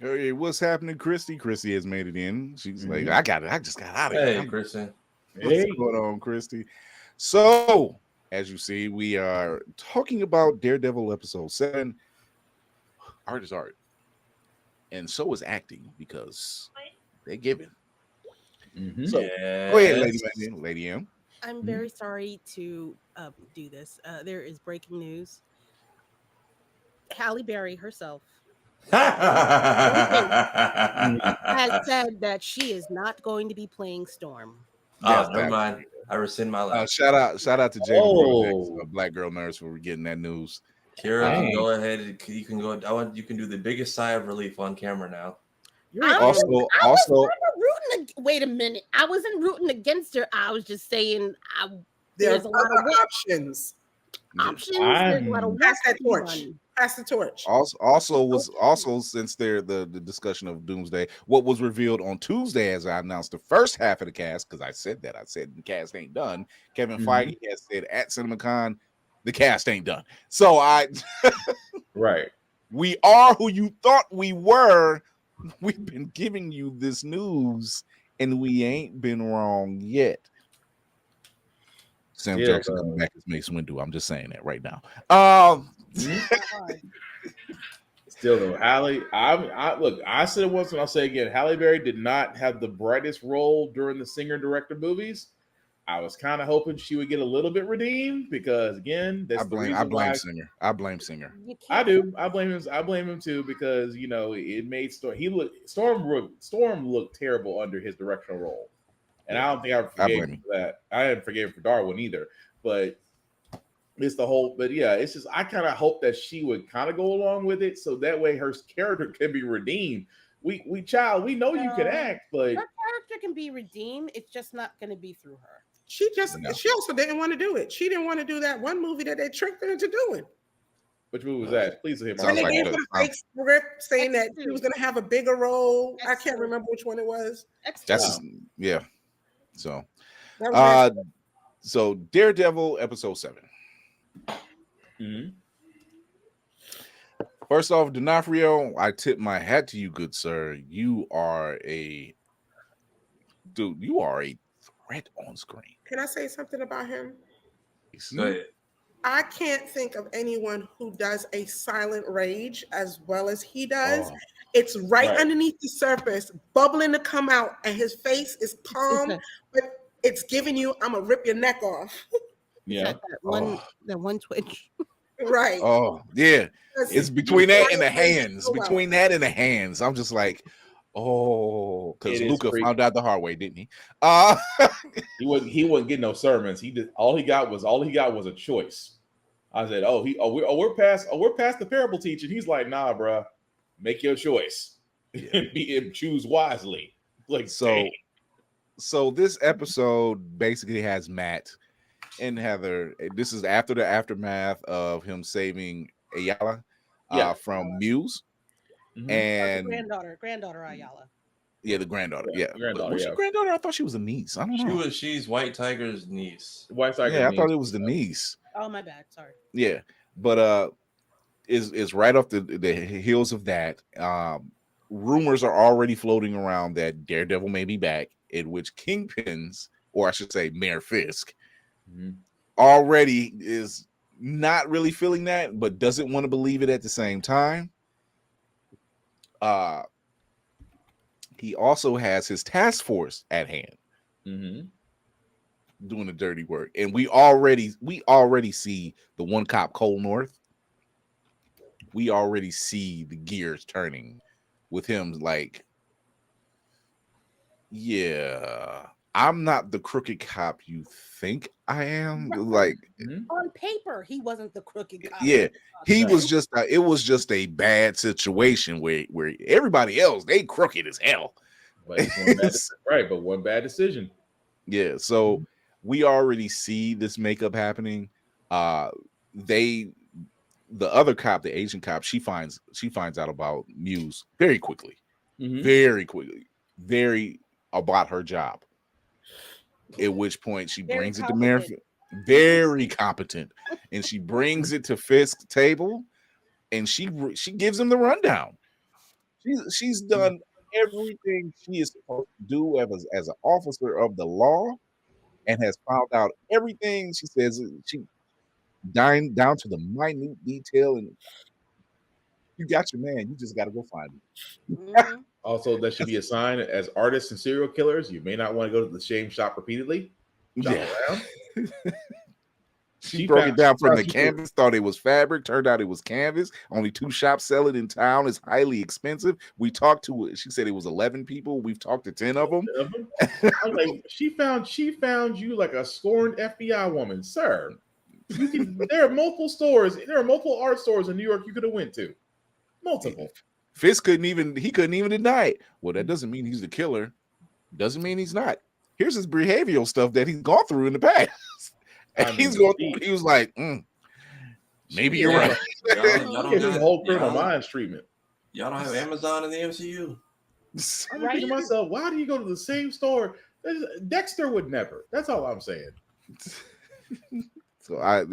Hey, what's happening, Christy? Christy has made it in. She's like, Mhm. I got it. I just got out of here. Hey, Christian. What's Hey. going on, Christy? So, as you see, we are talking about Daredevil episode 7. Art is art, and so is acting because they're given. Mhm. So, go ahead, Yes. Lady M. I'm Mhm. very sorry to do this. There is breaking news. Halle Berry herself Mhm. has said that she is not going to be playing Storm. Oh, Yes, never that. mind. I rescind my last. Shout out to Jada Brodex, Oh, a black girl nurse, for getting that news. Kira can dang. go ahead. You can go. You can do the biggest sigh of relief on camera now. You're I an was, idiot. I was Also, never rooting. Wait a minute. I wasn't rooting against her. I was just saying There there's are a lot of other work options. options. There's a lot of I'm work Pass that to be torch. done. Pass the torch. also since they're the discussion of Doomsday, what was revealed on Tuesday as I announced the first half of the cast, because I said the cast ain't done. Kevin Feige has said at CinemaCon the cast ain't done. So right. we are who you thought we were. We've been giving you this news, and we ain't been wrong yet. Sam Still Jackson coming though. back as Mace Windu. I'm just saying that right now. Mhm. Not hard. Still though, Halle. I look. I said it once, and I'll say it again. Halle Berry did not have the brightest role during the singer director movies. I was kind of hoping she would get a little bit redeemed because, again, that's the I reason blame why Singer. I blame Singer. You I can't. do. I blame him. I blame him too because it made Storm looked terrible under his directional role, and I don't think I I forgave blame him him. for that. I didn't forgive him for Darwin either, but it's the whole. But yeah, it's just I kind of hope that she would kind of go along with it so that way her character can be redeemed. We know you can act, but Her character can be redeemed. It's just not going to be through her. She No. also didn't want to do it. She didn't want to do that one movie that they tricked her into doing. which movie was that? Please hit When Sounds they like gave her it. the fake script saying that she X2. was going to have a bigger role. I can't X2. remember which one it was. That's Wow. yeah. So That was so Daredevil episode 7. Mhm. First off, D'Onofrio, I tip my hat to you, good sir. You are a threat on screen. Can I say something about him? Go ahead. I can't think of anyone who does a silent rage as well as he does. Oh, It's right Right. underneath the surface, bubbling to come out, and his face is calm, but it's giving you, I'm gonna rip your neck off. Yeah. That one twitch. Right. oh, yeah. Because It's you between that and silent the rage hands. so well. Between that and the hands. I'm just like, oh, because It is Luca creepy. found out the hard way, didn't he? He wasn't getting no sermons. He did all he got was a choice. I said, we're past the parable teaching. He's like, nah, bro, make your choice and choose wisely. Like So dang. this episode basically has Matt and Heather. This is after the aftermath of him saving Ayala Yeah. from Muse. Mhm. And Granddaughter Ayala. yeah, the granddaughter. Yeah. Granddaughter, Was she yeah. granddaughter? I thought she was a niece. I don't know. She's White Tiger's niece. White Tiger Yeah, I thought niece. it was the niece. Oh, my bad. Sorry. Yeah. But is right off the heels of that. Rumors are already floating around that Daredevil may be back, in which Kingpins, or I should say Mayor Fisk, Mhm. already is not really feeling that, but doesn't want to believe it at the same time. He also has his task force at hand Mhm. doing the dirty work, and we already see the one cop Cole North. We already see the gears turning with him. Like, yeah, I'm not the crooked cop you think I am. Like, Mhm. On paper, he wasn't the crooked cop. yeah, he Right. was just. It was just a bad situation where everybody else they crooked as hell. But it's one bad, right, but one bad decision. Yeah, so we already see this makeup happening. The other cop, the Asian cop, she finds out about Muse very quickly, Mhm. very about her job. At which point she Very brings it to Mayor, competent. very competent, and she brings it to Fisk's table, and she gives him the rundown. She's done everything she is supposed to do as an officer of the law, and has found out everything. She says she down to the minute detail, and you got your man. You just got to go find him. Mhm. Also, that should be a sign as artists and serial killers. You may not want to go to the same shop repeatedly. Shop around. She broke it down from the canvas, thought it was fabric, turned out it was canvas. Only 2 shops sell it in town. It's highly expensive. We talked to, she said it was 11 people. We've talked to 10 of them. I'm like, she found you like a scorned FBI woman, sir. There are multiple stores. There are multiple art stores in New York you could have went to. Multiple. Fisk couldn't even deny it. Well, that doesn't mean he's the killer. Doesn't mean he's not. Here's his behavioral stuff that he's gone through in the past. And he's going through, he was like, maybe you're right. Y'all don't His have, whole criminal minds treatment. y'all don't have Amazon in the MCU. I'm thinking to myself, why do you go to the same store? Dexter would never. That's all I'm saying. So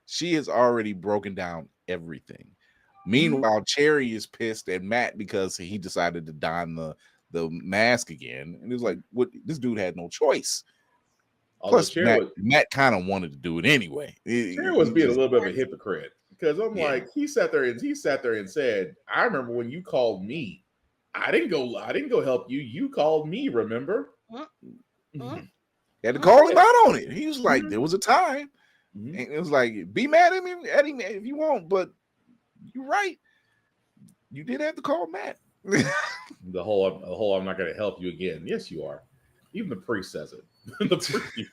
she has already broken down everything. Meanwhile, Cherry is pissed at Matt because he decided to don the mask again, and it was like, "What? This dude had no choice." Plus, Matt kind of wanted to do it anyway. Cherry was being a little bit of a hypocrite because I'm like, he sat there and said, "I remember when you called me. I didn't go help you. You called me. Remember?" He had to call him out on it. He was like, "There was a time." And it was like, be mad at him if you want, but you're right. You did have to call Matt. the whole I'm not going to help you again. Yes, you are. Even the priest says it. The priest,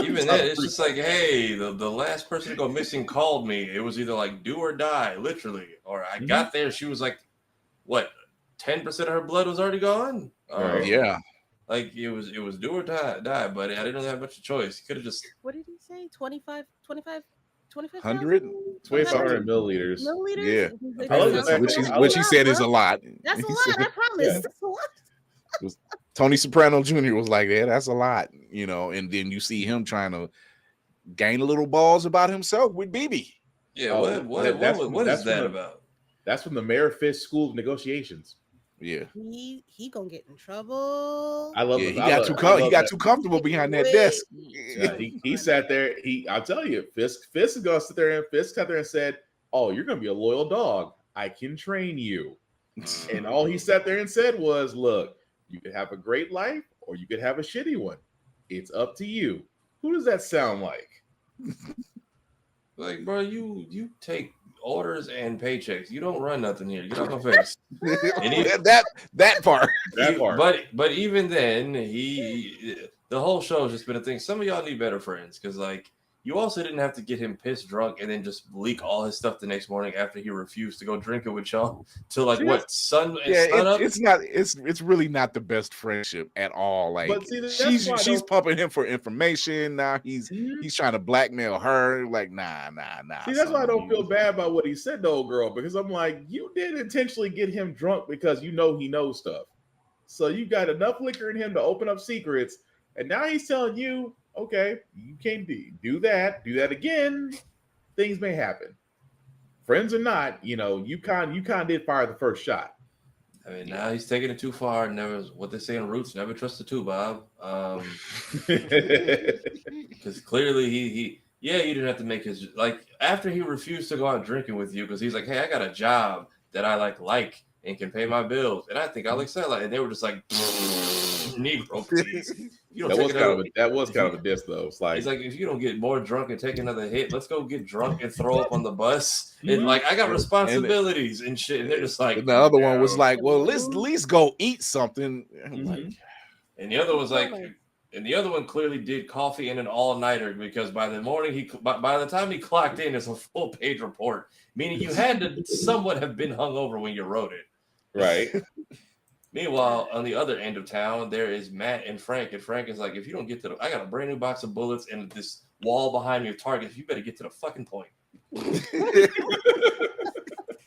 even then, it's just like, hey, the last person to go missing called me. It was either like do or die, literally. Or I got there, she was like, what, 10% of her blood was already gone? Yeah. Like it was do or die, but I didn't have much of a choice. Could have just. What did he say? 2,500 milliliters. Yeah. Like, which he said is a lot. That's a lot. I promise. Yeah. That's a lot. Tony Soprano Jr. was like, "Yeah, that's a lot," and then you see him trying to gain a little balls about himself with BB. Yeah, what is that about? That's from the Mayor Fisk School of Negotiations. Yeah, he gonna get in trouble. I love. He got too comfortable behind that desk. Yeah, he sat there. I'll tell you, Fisk is gonna sit there, and Fisk sat there and said, "Oh, you're gonna be a loyal dog. I can train you." And all he sat there and said was, "Look, you could have a great life, or you could have a shitty one. It's up to you." Who does that sound like? Like, bro, you take orders and paychecks. You don't run nothing here. Get off my face. that part. But even then, the whole show has just been a thing. Some of y'all need better friends because like you also didn't have to get him pissed drunk and then just leak all his stuff the next morning after he refused to go drinking with y'all till like sun up. It's really not the best friendship at all. Like she's pumping him for information. Now he's trying to blackmail her. Like nah. See, that's why I don't feel bad about what he said to old girl, because I'm like, you did intentionally get him drunk because you know he knows stuff. So you got enough liquor in him to open up secrets, and now he's telling you, okay, you can't do that again. Things may happen. Friends or not, you kind of did fire the first shot. I mean, now he's taking it too far. Never, what they say in Roots, never trust the two, Bob. Because clearly he you didn't have to make his, like, after he refused to go out drinking with you because he's like, hey, I got a job that I like and can pay my bills, and I think I'll excel at it. And they were just like, Negro, please. That was kind of a diss, though. It's like, he's like, if you don't get more drunk and take another hit, let's go get drunk and throw up on the bus. And like, I got responsibilities and shit. And they're just like, the other one was like, well, let's at least go eat something. And the other was like, and the other one clearly did coffee and an all-nighter because by the morning by the time he clocked in, it's a full-page report, meaning you had to somewhat have been hungover when you wrote it. Right. Meanwhile, on the other end of town, there is Matt and Frank. And Frank is like, if you don't get to I got a brand new box of bullets and this wall behind me of targets. You better get to the fucking point.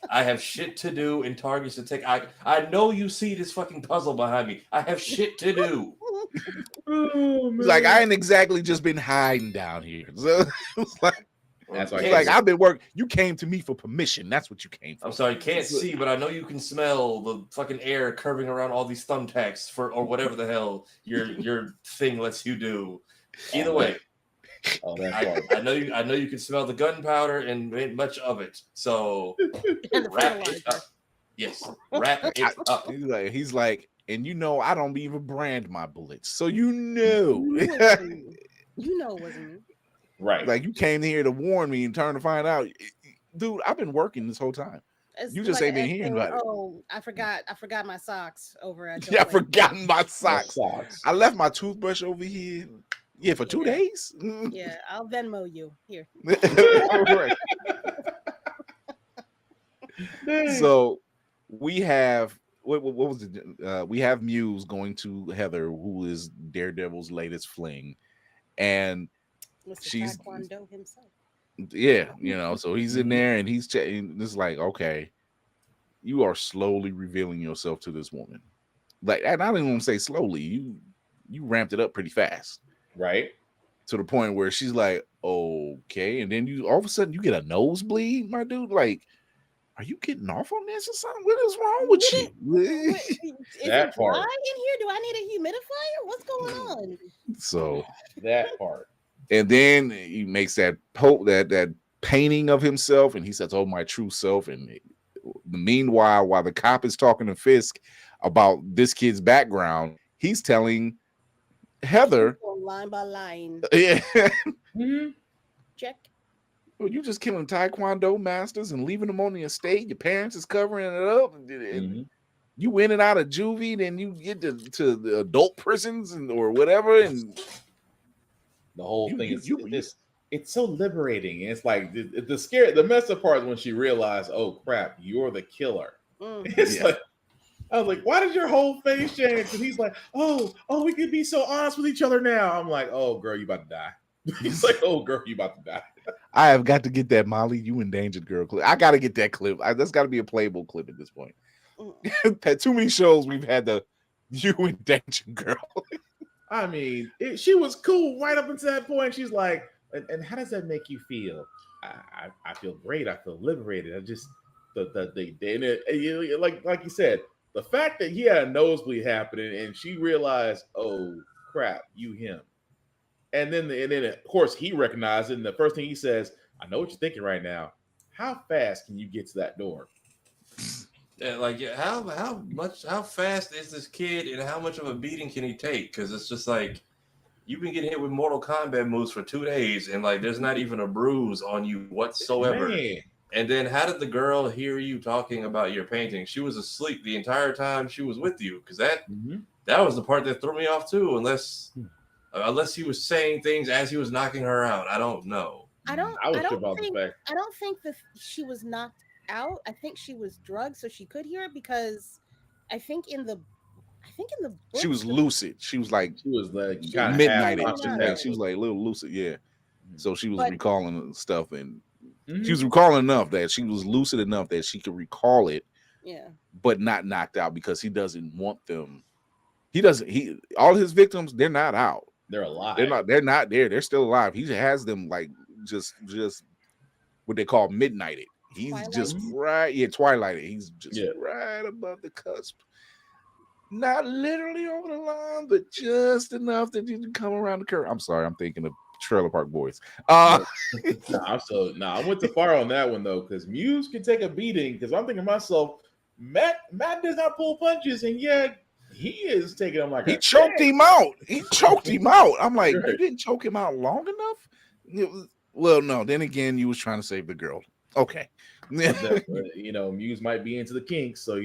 I have shit to do and targets to take. I know you see this fucking puzzle behind me. I have shit to do. Like, I ain't exactly just been hiding down here. So it's like, That's why I He's can't like, I've been working. You came to me for permission. That's what you came for. I'm sorry, can't see, but I know you can smell the fucking air curving around all these thumbtacks or whatever the hell your thing lets you do. Either way, Oh, that part. I know you can smell the gunpowder and made much of it. So And the wrap it fertilizer. up. Yes, wrap it up. He's like, and you know, I don't even brand my bullets, so you know. You know it wasn't me. Right. Like, you came here to warn me and turn to find out, dude. I've been working this whole time. It's You just ain't been hearing about it. Oh, I forgot my socks over at Yeah, I Joe forgotten my socks. Socks. I left my toothbrush over here. Yeah, for 2 days. Yeah, I'll Venmo you here. Right. So we have what was it? We have Muse going to Heather, who is Daredevil's latest fling, and Mr. she's Taekwondo himself. yeah, you know, so he's in there and he's checking. It's like, okay, you are slowly revealing yourself to this woman. Like, and I don't even want to say slowly. You ramped it up pretty fast, Right. to the point where she's like, okay, and then you all of a sudden you get a nosebleed, my dude. Like, are you getting off on this or something? What is wrong with you? Is That it dry part. in here? Do I need a humidifier? What's going on? So, That part. and then he makes that that painting of himself, and he says, "Oh, my true self." And meanwhile, while the cop is talking to Fisk about this kid's background, he's telling Heather, Line by line. yeah, Check. well, you just killing Taekwondo masters and leaving them on the estate. Your parents is covering it up. And you in and out of juvie, then you get to the adult prisons or whatever. And the whole thing is it's so liberating. It's like the messed up part is when she realized, oh crap, you're the killer. It's like, I was like, why did your whole face change? And he's like, oh, we can be so honest with each other now. I'm like, oh girl, you about to die. He's like, oh girl, you about to die. I have got to get that Molly, you endangered girl clip. I got to get that clip. That's got to be a playable clip at this point. Had too many shows we've had the you endangered girl. I mean, she was cool right up until that point. She's like, and how does that make you feel? I feel great. I feel liberated. I just like you said, the fact that he had a nosebleed happening and she realized, oh crap, you him. And then of course he recognized it. And the first thing he says, I know what you're thinking right now. How fast can you get to that door? Yeah, like how fast is this kid and how much of a beating can he take? Because it's just like you've been getting hit with Mortal Kombat moves for 2 days and like there's not even a bruise on you whatsoever. Man. And then how did the girl hear you talking about your painting? She was asleep the entire time she was with you, because that was the part that threw me off too. Unless he was saying things as he was knocking her out. I don't know. I don't think that she was knocked out. I think she was drugged so she could hear it, because I think in the book, she was lucid. She was like kind of midnight. She was like a little lucid, yeah. So she was recalling stuff, and she was recalling enough that she was lucid enough that she could recall it, but not knocked out, because he doesn't want them. All his victims, they're not out. They're alive. They're not there. They're still alive. He has them like just what they call midnighted. He's just twilighted. He's just right above the cusp. Not literally over the line, but just enough that you can come around the curve. I'm sorry, I'm thinking of Trailer Park Boys. I went too far on that one though, because Muse can take a beating. Because I'm thinking to myself, Matt does not pull punches, and yet he is taking him like he choked him out. He choked him out. I'm like, you didn't choke him out long enough. Well, no. Then again, you was trying to save the girl. Okay. Muse might be into the kinks, so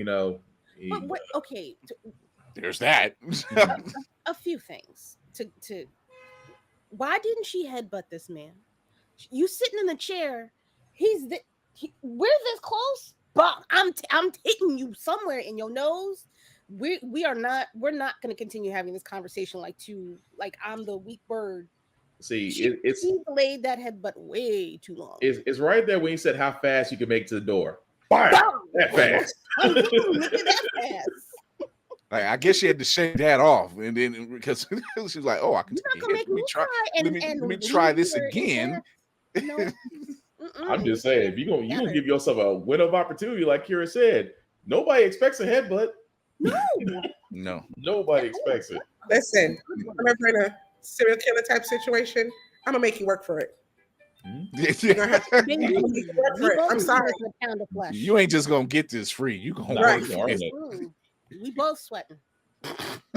okay. There's that. A few things to. Why didn't she headbutt this man? You sitting in the chair. We're this close, but I'm hitting you somewhere in your nose. We're not going to continue having this conversation like I'm the weak bird. See, he delayed that headbutt way too long. It's right there when you said how fast you can make it to the door. Bam! That fast. That fast. Like, I guess she had to shake that off, and then because she was like, "Oh, I can You're not gonna make me try. Let me try this again." No, I'm just saying, if you gonna give yourself a window of opportunity, like Kira said, nobody expects a headbutt. No. Nobody expects it. Listen, I'm ever in a serial killer type situation, I'm gonna make you work for it. You're gonna have to Then make you, you work for it. I'm sorry. A pound of flesh. You ain't just gonna get this free. You gonna Right. work for it. We both sweating.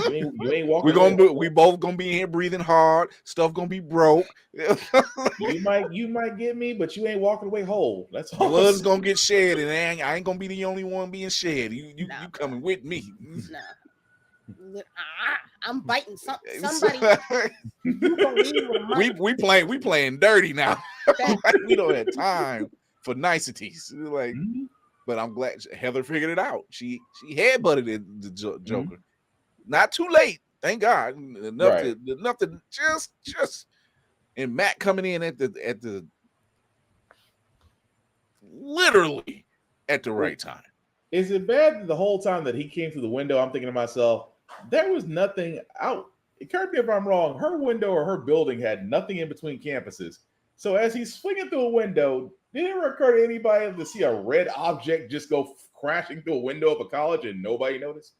You ain't walking. We both gonna be in here breathing hard. Stuff gonna be broke. You might get me, but you ain't walking away whole. That's all. Blood's gonna get shed, and I ain't gonna be the only one being shed. You coming with me? Nah. I'm biting somebody. we playing dirty now. We don't have time for niceties. Like, but I'm glad Heather figured it out. She headbutted the Joker. Not too late, thank God. Enough to just and Matt coming in at the literally at the right time. Is it bad that the whole time that he came through the window, I'm thinking to myself, there was nothing out. Correct me if I'm wrong. Her window or her building had nothing in between campuses. So as he's swinging through a window, did it ever occur to anybody to see a red object just go crashing through a window of a college and nobody noticed?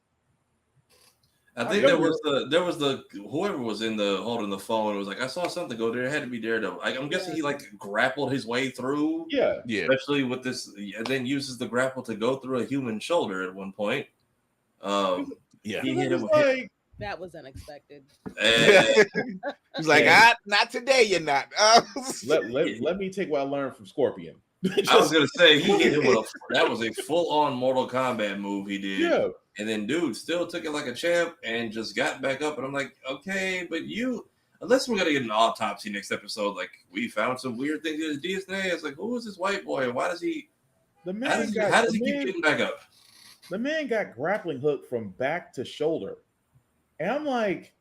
I think there was the whoever was in the holding the phone. It was like, I saw something go there. It had to be Daredevil. I'm guessing he like grappled his way through. Yeah. Especially with this, and then uses the grapple to go through a human shoulder at one point. He hit him with that was unexpected. He's like, not today, you're not. Let me take what I learned from Scorpion. I was gonna say he hit him with that was a full-on Mortal Kombat move he did. Yeah. And then dude still took it like a champ and just got back up. And I'm like, okay, but unless we're gonna get an autopsy next episode, like we found some weird things in his DNA. It's like, who is this white boy and why does he how does he keep getting back up? The man got grappling hook from back to shoulder. And I'm like,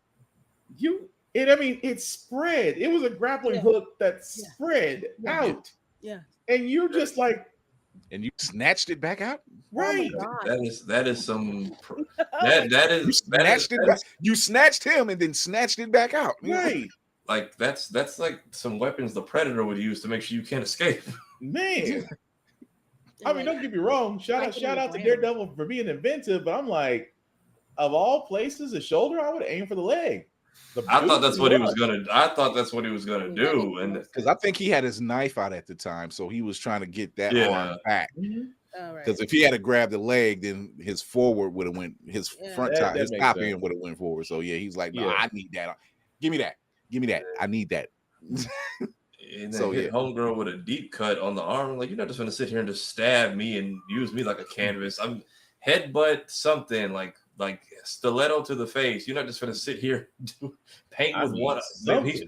it spread. It was a grappling hook that spread out. Yeah. And you're just like, and you snatched it back out? Right. Oh that is some you snatched him and then snatched it back out. Right. Like that's like some weapons the Predator would use to make sure you can't escape. Man. I mean, don't get me wrong. Shout out to Daredevil for being inventive, but I'm like, of all places, the shoulder, I would aim for the leg. I thought that's what he was gonna do, and because I think he had his knife out at the time, so he was trying to get that arm back. Because if he had to grab the leg, then his forward would have went, his front top, his top end would have went forward. So he's like, no, I need that. Give me that. I need that. And then hit homegirl with a deep cut on the arm. Like, you're not just gonna sit here and just stab me and use me like a canvas. I'm headbutt something like stiletto to the face. You're not just gonna sit here and paint with one. He's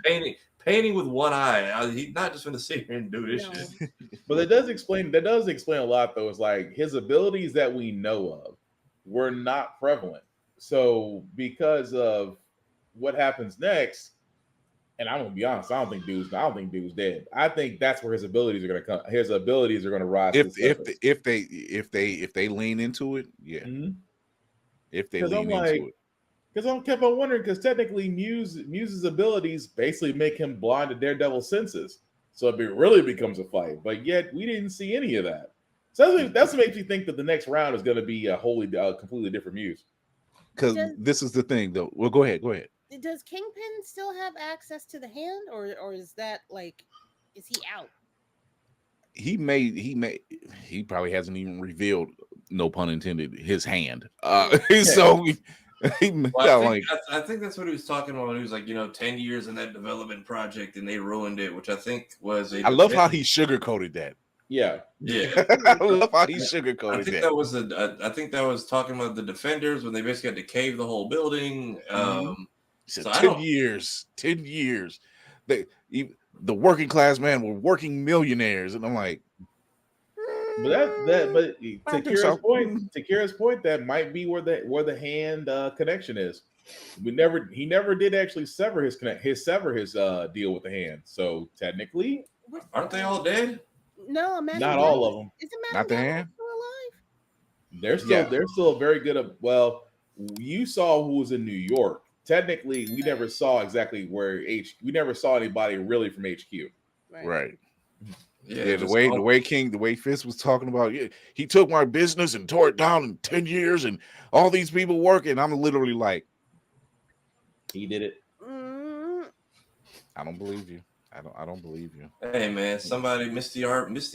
painting with one eye. He's not just gonna sit here and do this shit. But that does explain a lot, though. It's like his abilities that we know of were not prevalent. So because of what happens next. And I'm gonna be honest, I don't think dude's dead. I think that's where his abilities are gonna come. His abilities are gonna rise. If they lean into it, yeah. If they lean into it, because I kept on wondering, because technically Muse's abilities basically make him blind to Daredevil's senses, so it really becomes a fight. But yet we didn't see any of that. So that's what makes me think that the next round is gonna be a completely different Muse. Because this is the thing, though. Well, go ahead. Does Kingpin still have access to the hand, or is that like, is he out? He probably hasn't even revealed, no pun intended, his hand. So I think that's what he was talking about when he was like, 10 years in that development project and they ruined it, which I think was I love how he sugarcoated that. Yeah. I love how he sugarcoated I think that was talking about the Defenders when they basically had to cave the whole building. So 10 years. The working class man were working millionaires, and I'm like, but to Kira's point, that might be where the hand connection is. He never did actually sever his deal with the hand. So technically, aren't they all dead? No, not all of them. Not the hand. Still alive? They're still very good. Well, you saw who was in New York. Technically, we never saw exactly we never saw anybody really from HQ. Right. Yeah, just the way Fist was talking about, yeah, he took my business and tore it down in 10 years and all these people working. I'm literally like, he did it. I don't believe you. I don't believe you. Hey man, somebody Misty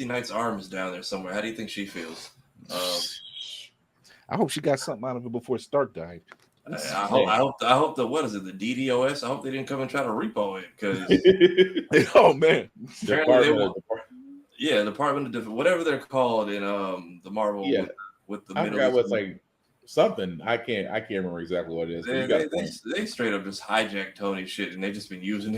Knight's arm is down there somewhere. How do you think she feels? I hope she got something out of it before Stark died. I hope the what is it, the DDoS? I hope they didn't come and try to repo it because Oh man, Department of whatever they're called in the Marvel with the I Middle forgot East. what's like something. I can't remember exactly what it is. They straight up just hijacked Tony's shit and they just been using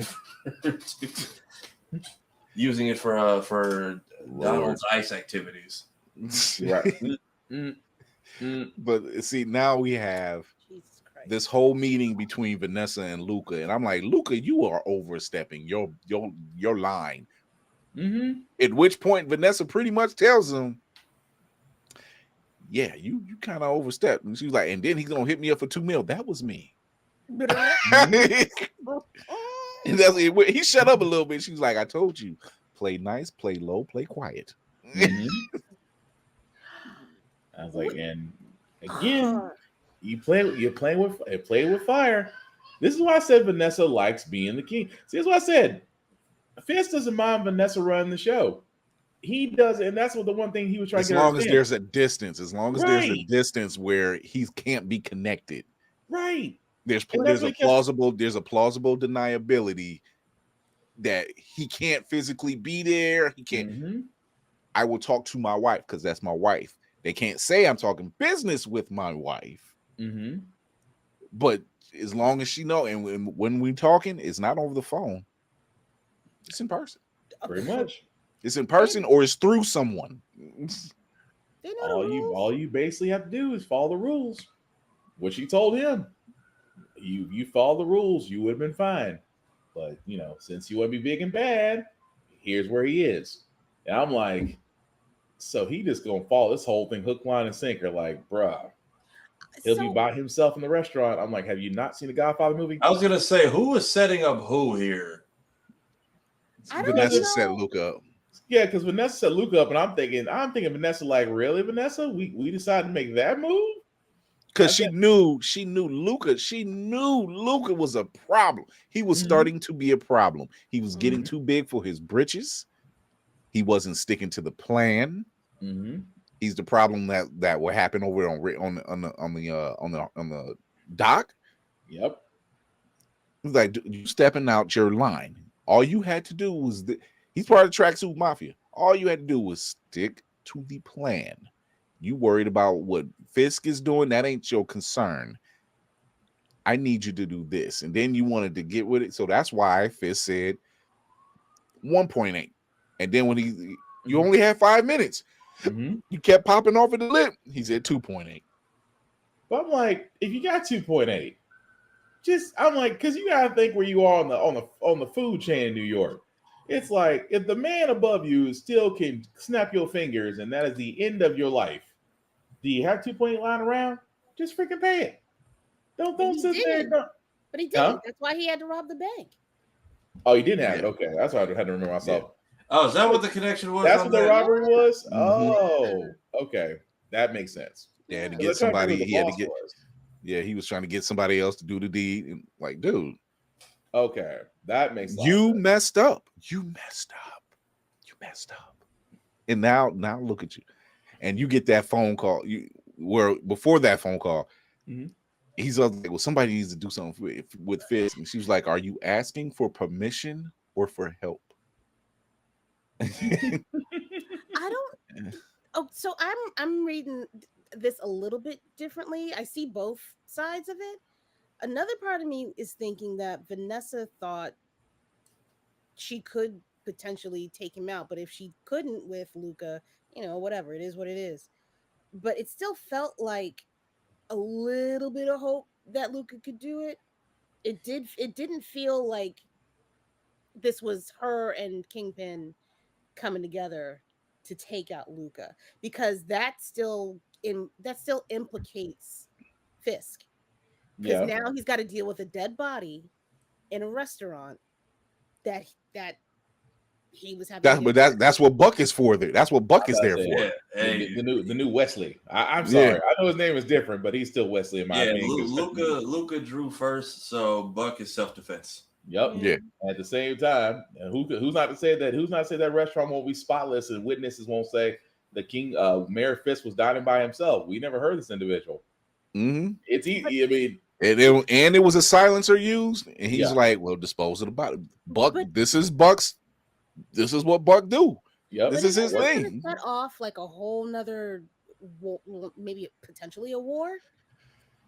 it for Donald's ice activities. Right. But see, now we have this whole meeting between Vanessa and Luca, and I'm like, Luca, you are overstepping your line. At which point Vanessa pretty much tells him, yeah, you kind of overstepped. And she's like, and then he's gonna hit me up for $2 million. That was me. And that's it. He shut up a little bit. She's like, I told you, play nice, play low, play quiet. I was like, and again, you play with fire. This is why I said Vanessa likes being the king. See, that's why I said Fist doesn't mind Vanessa running the show. He does, and that's what the one thing he was trying to get. As long as there's a distance, there's a distance where he can't be connected. Right. There's a plausible deniability that he can't physically be there. He can't. I will talk to my wife because that's my wife. They can't say I'm talking business with my wife. But as long as she know, and when we talking, it's not over the phone. It's in person. Pretty much. It's in person or it's through someone. All you basically have to do is follow the rules. What she told him. You follow the rules, you would have been fine. But since you want to be big and bad, here's where he is. And I'm like, so he just gonna follow this whole thing hook, line, and sinker, like, bruh. He'll be by himself in the restaurant. I'm like, have you not seen the Godfather movie? I was gonna say, who was setting up who here? Vanessa set Luca up. Yeah, because Vanessa set Luca up, and I'm thinking Vanessa, like, really, Vanessa? We decided to make that move? Because she knew Luca. She knew Luca was a problem. He was starting to be a problem. He was getting too big for his britches. He wasn't sticking to the plan. He's the problem that will happen over on the dock. Yep. He's like, you stepping out your line. All you had to do was he's part of the Tracksuit Mafia. All you had to do was stick to the plan. You worried about what Fisk is doing? That ain't your concern. I need you to do this. And then you wanted to get with it. So that's why Fisk said 1.8. And then when you only had 5 minutes, you kept popping off at the lip. He said 2.8. But I'm like, if you got 2.8, I'm like, because you gotta think where you are on the food chain in New York. It's like if the man above you still can snap your fingers and that is the end of your life, do you have 2.8 lying around? Just freaking pay it. Don't sit there. But he didn't. Huh? That's why he had to rob the bank. Oh, he didn't have it. Okay, that's why I had to remember myself. Yeah. Oh, is that what the connection was? That's what the robbery was. Oh, okay, that makes sense. Yeah, to get somebody. He had to get. Yeah, he was trying to get somebody else to do the deed. And like, dude. Okay, that makes sense. You messed up. And now look at you. And you get that phone call. Before that phone call, he's like, well, somebody needs to do something with Fisk. And she was like, are you asking for permission or for help? I don't. Oh, so I'm reading this a little bit differently. I see both sides of it. Another part of me is thinking that Vanessa thought she could potentially take him out, but if she couldn't with Luca, whatever, it is what it is. But it still felt like a little bit of hope that Luca could do it. It didn't feel like this was her and Kingpin coming together to take out Luca, because that still implicates Fisk, because now he's got to deal with a dead body in a restaurant that he was having. That's what Buck is for. That's what Buck is there for. Yeah, hey, the new Wesley. I'm Yeah. sorry, I know his name is different, but he's still Wesley in my yeah. opinion. Luca drew first, so Buck is self-defense. Yep. Yeah. At the same time, who's not to say that? Who's not to say that restaurant won't be spotless and witnesses won't say the king, Mayor Fisk was dining by himself. We never heard this individual. Mm-hmm. It's easy. I mean, and it was a silencer used, and he's Yeah. like, "Well, dispose of the body, Buck. But- This is Buck's. This is what Buck do. yep. This is his But thing." set off like a whole nother, maybe potentially a war.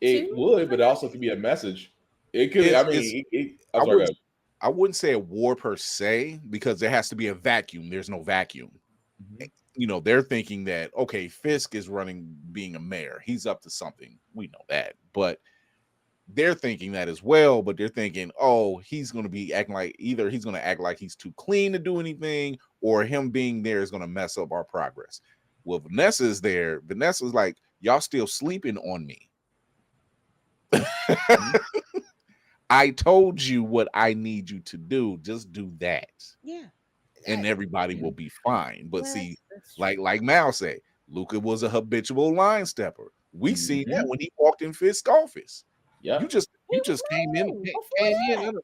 It too? would, but it also could be a message. It could. It's- I mean, I I'm sorry. wouldn't- I wouldn't say a war per se, because there has to be a vacuum. There's no vacuum. Mhm. You know, they're thinking that, okay, Fisk is running, being a mayor. He's up to something. We know that. But they're thinking that as well. But they're thinking, oh, he's going to be acting like, either he's going to act like he's too clean to do anything, or him being there is going to mess up our progress. Well, Vanessa's there. Vanessa's like, y'all still sleeping on me. I told you what I need you to do. Just do that. Yeah. And everybody will be fine. But Well, see, that's like Mal said, Luca was a habitual line stepper. We seen that Mhm. when he walked in Fisk's office. Yeah. You just He came in. was before came that. in.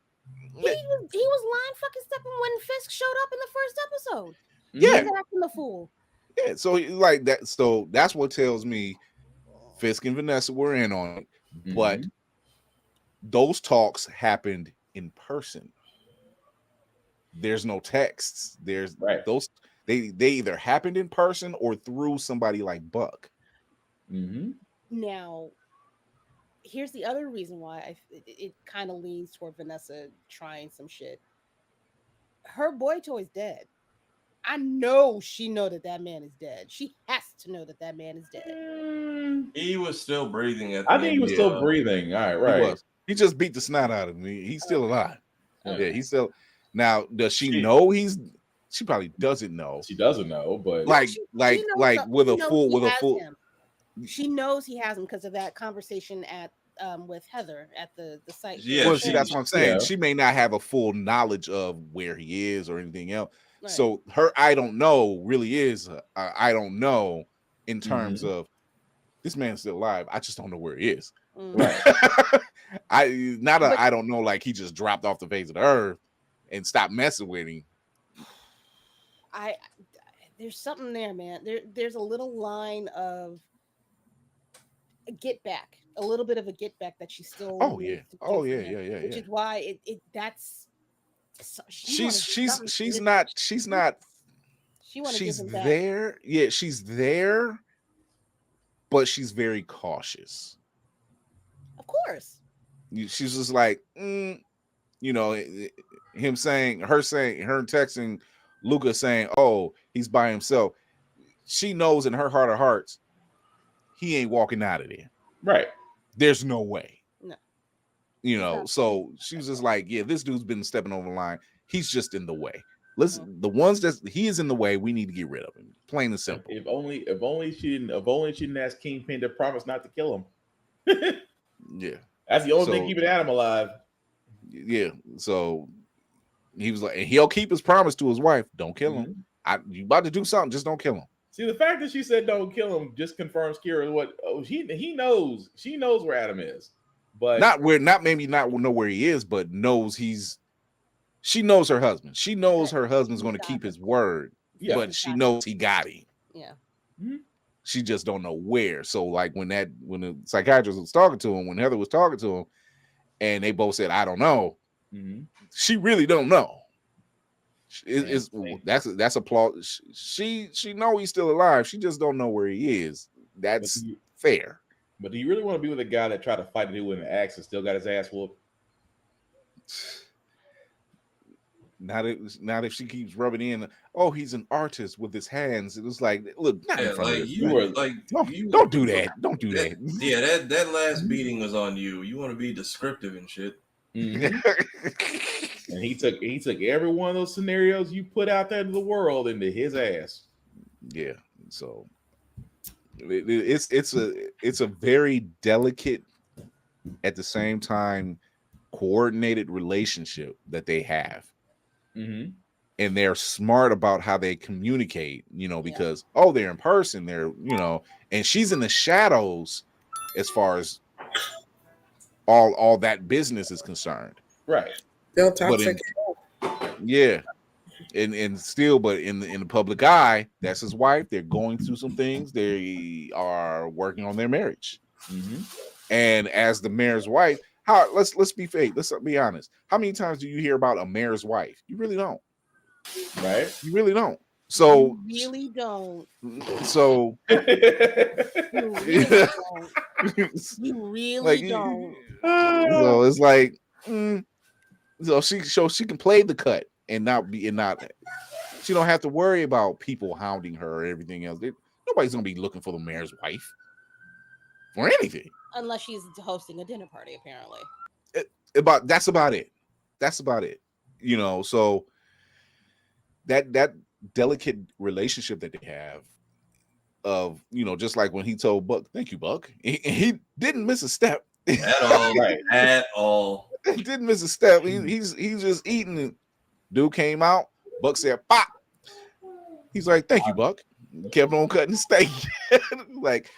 he was line fucking stepping when Fisk showed up in the first episode. Yeah. He was acting the fool. Yeah, so like that. So that's what tells me Fisk and Vanessa were in on it, but Mhm. those talks happened in person. There's no texts. There's Right. those. They either happened in person or through somebody like Buck. Mhm. Now, here's the other reason why it kind of leans toward Vanessa trying some shit. Her boy toy's dead. I know she know that man is dead. She has to know that man is dead. He was still breathing at. I think he was Yeah. still breathing. All right. He Right. was. He just beat the snot out of me. He's still alive. Okay. Yeah, he's still. Now, does she She- know he's? She probably doesn't know. She doesn't know, but Like, She like knows with she a knows full, he with a has full. him. She knows he has him because of that conversation at with Heather at the site. Yeah, Well, see, that's what I'm saying. yeah. She may not have a full knowledge of where he is or anything else. Right. So her "I don't know" really is "I don't know" in terms of this man's still alive. I just don't know where he is. right. But- I don't know, like he just dropped off the face of the earth and stopped messing with him. There's something there, man. There's a little line of a get back, a little bit of a get back that she still. Oh yeah. needs to Oh do yeah, for him, yeah, Which yeah. is why that's. She She's not She want to give she's him back. there. Yeah, she's there, but she's very cautious. Of course. She's just like, you know, her texting Luca saying, "Oh, he's by himself." She knows in her heart of hearts, he ain't walking out of there. Right. There's no way. No. You know, Exactly. so she was just like, yeah, this dude's been stepping over the line. He's just in the way. Listen, the ones that he is in the way, we need to get rid of him. Plain and simple. If only she didn't ask Kingpin to promise not to kill him. Yeah. That's the only So- thing keeping Adam alive. Yeah. So he was like, and he'll keep his promise to his wife. Don't kill him. You about to do something, just don't kill him. See, the fact that she said don't kill him just confirms Kira what he knows. She knows where Adam is, but Not know where he is, but knows she knows her husband. She knows her husband's going to keep his word, yeah, but she knows he got him. Yeah. She just don't know where. So like when the psychiatrist was talking to him, when Heather was talking to him, and they both said, "I don't know," she really don't know. That's applause. She know he's still alive. She just don't know where he is. That's fair. But do you really want to be with a guy that tried to fight a dude with an axe and still got his ass whooped? Not if she keeps rubbing in, oh, he's an artist with his hands. It was like, look, not in front of you don't do that. Don't do that. Yeah, that last beating was on you. You want to be descriptive and shit. And he took every one of those scenarios you put out there to the world into his ass. Yeah. So it's a very delicate, at the same time, coordinated relationship that they have. and they're smart about how they communicate, because they're in person, they're, and she's in the shadows as far as all that business is concerned. Right. Still But toxic. yeah. And still, but in the public eye, that's his wife. They're going through some things. They are working on their marriage. Mm-hmm. And as the mayor's wife, let's be fake. Let's be honest. How many times do you hear about a mayor's wife? You really don't. Right. You really don't. So You really don't. So You really don't. You really like, don't. so it's like, so she can play the cut and not. She don't have to worry about people hounding her or everything else. Nobody's gonna be looking for the mayor's wife for anything. Unless she's hosting a dinner party, apparently. That's about it. That's about it. So that delicate relationship that they have of, just like when he told Buck, "Thank you, Buck." He didn't miss a step at all. Right. At all. He didn't miss a step. He's just eating it. Dude came out. Buck said, "Pop." He's like, "Thank you, Buck." Kept on cutting the steak. Like,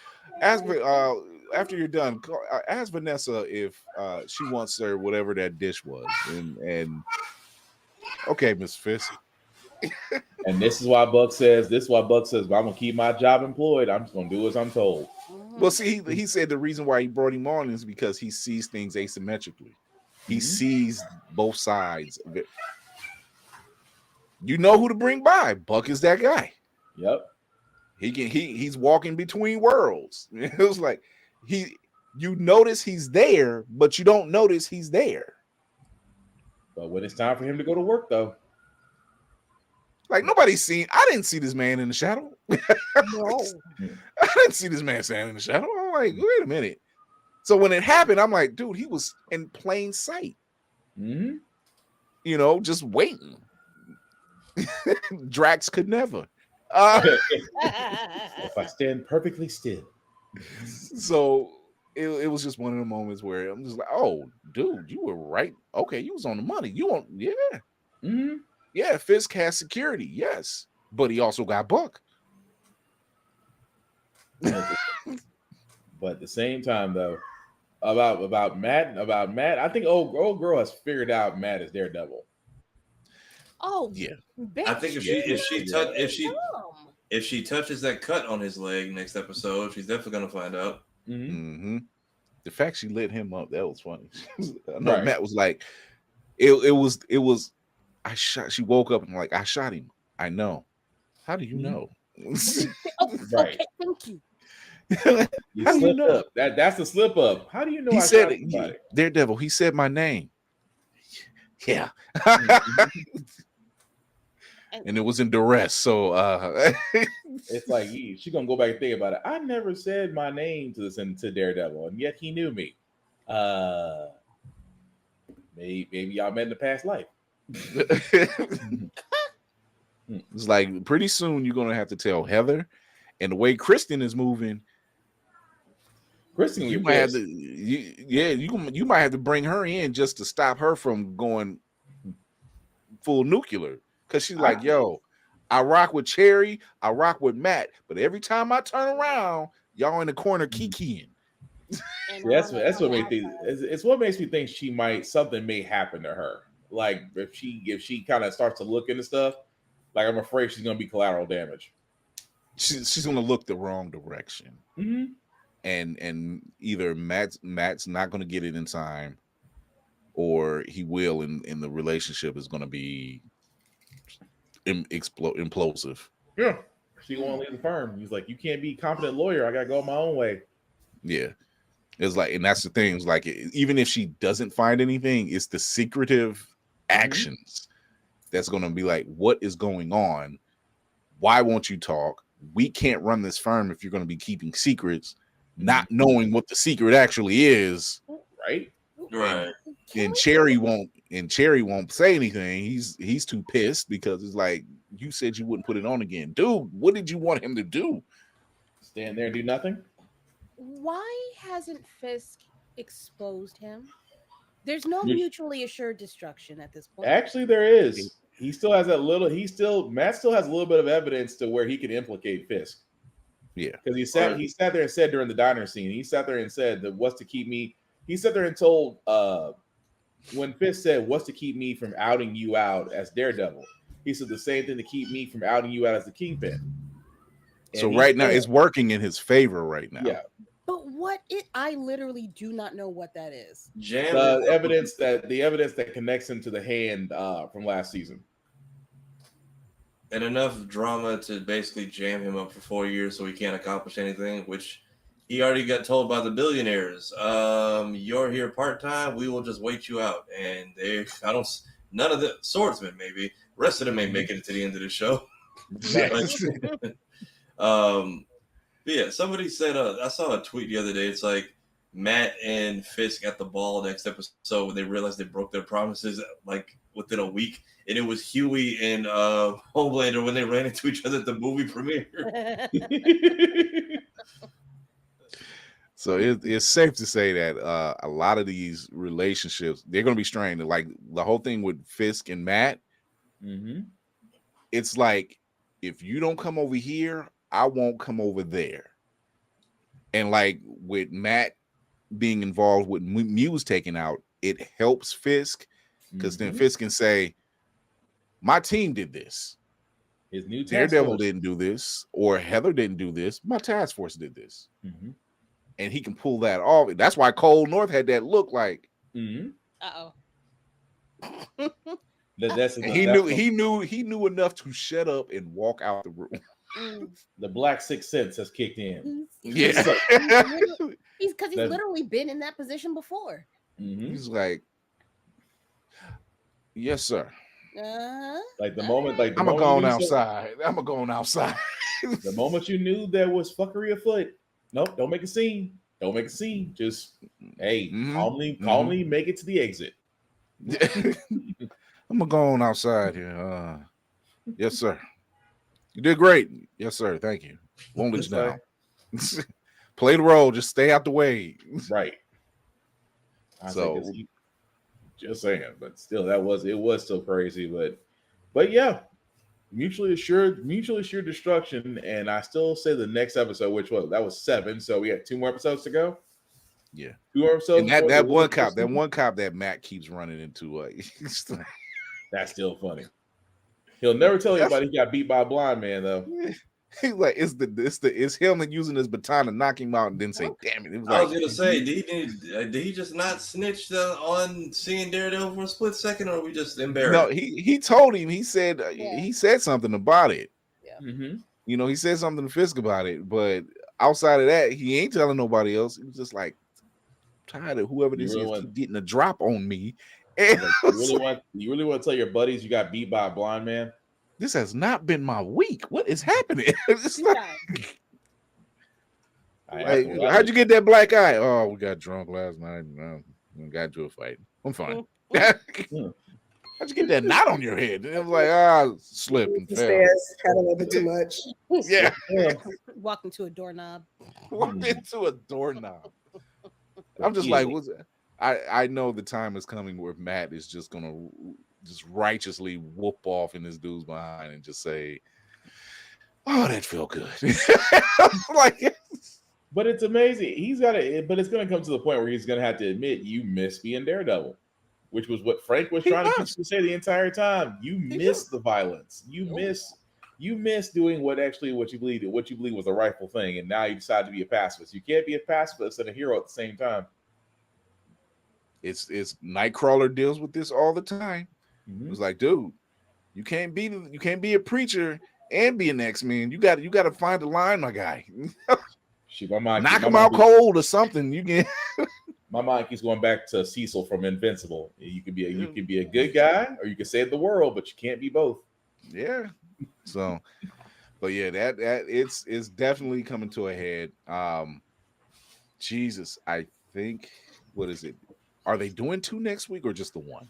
after you're done, ask Vanessa if she wants her whatever that dish was. And okay, Miss Fisk. And this is why Buck says, "I'm gonna keep my job employed. I'm just gonna do as I'm told." Well, see, he said the reason why he brought him on is because he sees things asymmetrically. He sees both sides of it. You know who to bring by. Buck is that guy. Yep. He's walking between worlds. It was like you notice he's there, but you don't notice he's there. But when it's time for him to go to work, though, like I didn't see this man in the shadow. No. I didn't see this man standing in the shadow. I'm like, wait a minute. So when it happened, I'm like, dude, he was in plain sight. mm-hmm. Just waiting. Drax could never. If I stand perfectly still. So it was just one of the moments where I'm just like, oh, dude, you were right. Okay, you was on the money. Mm-hmm. Yeah, Fisk has security, yes, but he also got Buck. But at the same time, though, about Matt, I think old girl has figured out Matt is Daredevil. Oh yeah. I think if she touches that cut on his leg next episode, she's definitely gonna find out. Mm-hmm. The fact she lit him up, that was funny. I know Right. Matt was like, it was. She woke up and like, I shot him. I know. How do you know? Right. Okay, thank you. How do you know? Up. That's the slip up. How do you know? He said, Daredevil. He said my name. Yeah. And it was in duress. So it's like she's gonna go back and think about it. I never said my name to Daredevil, and yet he knew me. Maybe y'all met in the past life. It's like pretty soon you're gonna have to tell Heather, and the way Kristen is moving, you might have to, you might have to bring her in just to stop her from going full nuclear. Because she's like, yo, I rock with Cherry, I rock with Matt, but every time I turn around, y'all in the corner kikiing. That's what makes me. It's what makes me think something may happen to her. Like if she kind of starts to look into stuff, like I'm afraid she's gonna be collateral damage. She's gonna look the wrong direction, and either Matt's not gonna get it in time, or he will, and the relationship is gonna be implosive. Yeah, she won't leave the firm. He's like, you can't be a competent lawyer. I gotta go my own way. Yeah, it's like, and that's the thing. It's like, even if she doesn't find anything, it's the secretive actions that's gonna be like, what is going on? Why won't you talk? We can't run this firm if you're gonna be keeping secrets, not knowing what the secret actually is. Right. And Cherry won't say anything. He's too pissed because it's like, you said you wouldn't put it on again. Dude, what did you want him to do? Stand there and do nothing? Why hasn't Fisk exposed him? There's no mutually assured destruction at this point. Actually, there is. He still has that little. Matt still has a little bit of evidence to where he could implicate Fisk. Yeah, because he sat there and said during the diner scene, he sat there and said that what's to keep me. He sat there and told when Fisk said what's to keep me from outing you out as Daredevil. He said the same thing to keep me from outing you out as the Kingpin. So right now it's working in his favor right now. Yeah. But I literally do not know what that is. The evidence that connects him to the hand from last season. And enough drama to basically jam him up for 4 years so he can't accomplish anything, which he already got told by the billionaires. You're here part-time, we will just wait you out. And none of the swordsmen maybe. The rest of them ain't making it to the end of the show. But yeah, somebody said I saw a tweet the other day. It's like Matt and Fisk at the ball next episode when they realized they broke their promises like within a week, and it was Huey and Homelander when they ran into each other at the movie premiere. So it's safe to say that a lot of these relationships, they're going to be strained. Like the whole thing with Fisk and Matt, it's like, if you don't come over here, I won't come over there. And like with Matt being involved with Muse taking out, it helps Fisk because then Fisk can say, my team did this. His new Daredevil didn't do this, or Heather didn't do this. My task force did this. And he can pull that off. That's why Cole North had that look like. Uh-oh. He knew enough to shut up and walk out the room. The Black Sixth Sense has kicked in. Yeah, he's literally been in that position before. He's like, yes, sir. Like the moment, I'm gonna go outside. I'm gonna go outside. The moment you knew there was fuckery afoot, nope, don't make a scene. Don't make a scene. Just calmly make it to the exit. I'm gonna go on outside here. Yes, sir. You did great. Yes, sir. Thank you. Won't let you down. Play the role. Just stay out the way. Right. Just saying, but still, it was still crazy. But yeah, mutually assured destruction. And I still say the next episode, that was 7. So we had 2 more episodes to go. Yeah, 2 more episodes. And that one cop that Matt keeps running into. That's still funny. He'll never tell anybody he got beat by a blind man, though. He's like, it's him using his baton to knock him out and then say, damn it. I was gonna say, did he just not snitch on seeing Daredevil for a split second, or we just embarrassed? No, he told him. He said he said something about it. Yeah. You know, he said something to Fisk about it, but outside of that, he ain't telling nobody else. He was just like, tired of whoever this is getting a drop on me. And you really want to tell your buddies you got beat by a blind man? This has not been my week. What is happening? How'd you get that black eye? Oh, we got drunk last night. We got into a fight. I'm fine. How'd you get that knot on your head? And it was like, slipped and fell. Had a little bit too much. Yeah. Walked into a doorknob. Walked into a doorknob. I'm just like, what's that? I know the time is coming where Matt is just gonna just righteously whoop off in this dude's behind and just say, "Oh, that felt good." Like, but it's amazing. But it's gonna come to the point where he's gonna have to admit you miss being Daredevil, which was what Frank was trying to say the entire time. You miss the violence. You miss doing what you believe was the rightful thing, and now you decide to be a pacifist. You can't be a pacifist and a hero at the same time. It's Nightcrawler deals with this all the time. It's like, dude, you can't be a preacher and be an X-Men. You got to find a line, my guy. Knock him out cold or something. You can. My mind keeps going back to Cecil from Invincible. You can be a good guy or you can save the world, but you can't be both. Yeah. So, but yeah, that it's definitely coming to a head. Jesus, I think, what is it? Are they doing 2 next week or just the 1?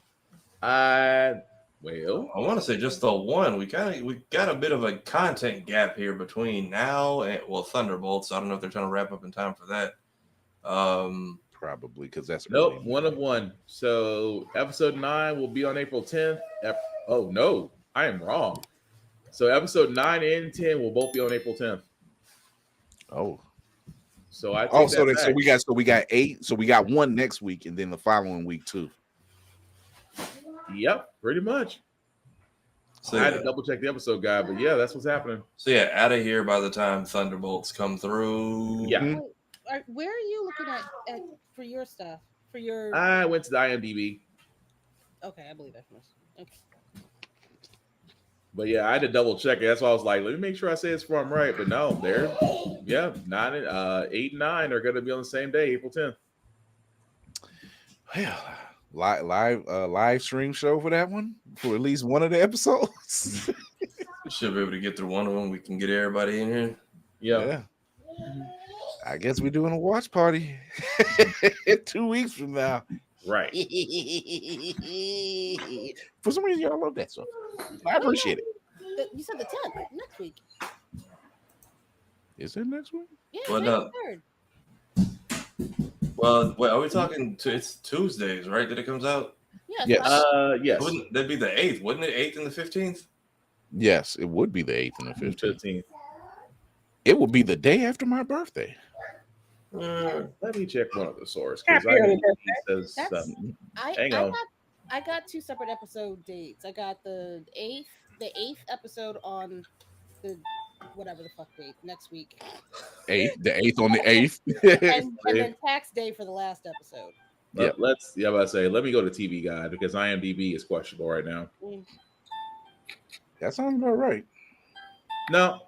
I want to say just the 1. We got a bit of a content gap here between now and Thunderbolts. I don't know if they're trying to wrap up in time for that. probably, because that's Nope, early. one of one. So episode 9 will be on April 10th. Oh no, I am wrong. So episode 9 and 10 will both be on April 10th. Oh. So I Oh, take that so back. we got 8. So we got one next week, and then the following week 2. Yep, pretty much. So I had yeah. to double check the episode guide, but yeah, that's what's happening. So yeah, out of here by the time Thunderbolts come through. Yeah. Mhm. Wait, where are you looking at for your stuff? For your I went to the IMDb, okay, I believe that. Okay. but yeah, I had to double check it. That's why I was like, let me make sure I say it's from right. But no, they're 8 and 9 are going to be on the same day, April 10th. Well, live stream show for that one for at least one of the episodes. We should be able to get through one of them. We can get everybody in here. Yeah. I guess we're doing a watch party 2 weeks from now. Right. For some reason, y'all love that stuff. I appreciate it. You said the 10th next week. Is it next week? Yeah, Well, January no. 3rd. Well, wait, are we talking to it's Tuesdays, right? That it comes out? Yeah. Yes. Yes. Wouldn't that be the 8th? Wouldn't it 8th and the 15th? Yes, it would be the 8th and the 15th. 15th. It would be the day after my birthday. Let me check one of the sources. Happy early Says, That's- hang on. I got 2 separate episode dates. I got the 8th episode on the whatever the fuck date next week, The 8th on the 8th. and then tax day for the last episode. Yeah. I about to say, let me go to TV Guide because IMDb is questionable right now. That sounds about right. No,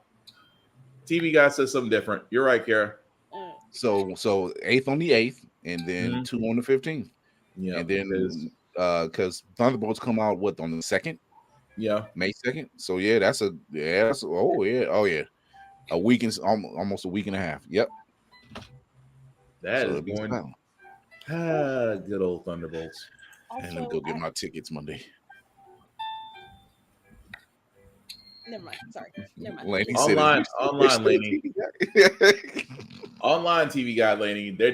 TV Guide says something different. You're right, Kara. So 8th on the 8th, and then Mhm. 2 on the 15th. Yeah, And then because Thunderbolts come out what on the 2nd, yeah, May 2nd. So that's a week and almost a week and a half. Yep. that So is it'll be going. fun. Good old Thunderbolts. And then go get my tickets Monday. Never mind. Sorry. Never mind. Laney said Online, Laney. Online TV Guide, Laney. They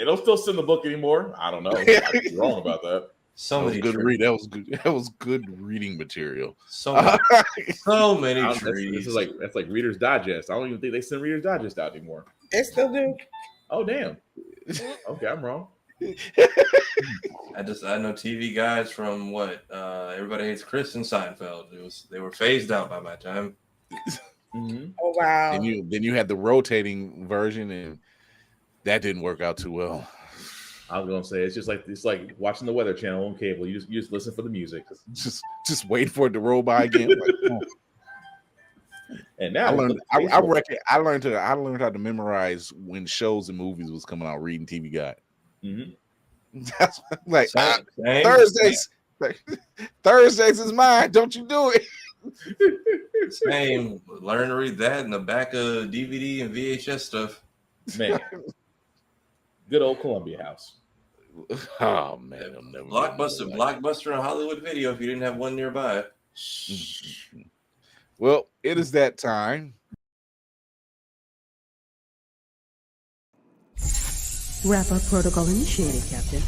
don't still send the book anymore. I don't know. I could be wrong about that. So That was many good trees. read. That was good. That was good reading material. So many This trees. is that's like Reader's Digest. I don't even think they send Reader's Digest out anymore. They still do. Oh damn. Okay, I'm wrong. I know TV guides from what Everybody Hates Chris and Seinfeld. They were phased out by my time. Mm-hmm. Oh wow. Then you had the rotating version, and that didn't work out too well. I was gonna say it's like watching the Weather Channel on cable. You just listen for the music. Just wait for it to roll by again. Like, oh. And now I learned how to memorize when shows and movies was coming out reading TV Guide. Mm-hmm. That's like Same. Thursdays is mine. Don't you do it. Same. Learn to read that in the back of DVD and VHS stuff. Man, good old Columbia House. Oh man, I'll never Blockbuster on Hollywood Video if you didn't have one nearby. Well, it is that time. Wrap-up protocol initiated, Captain.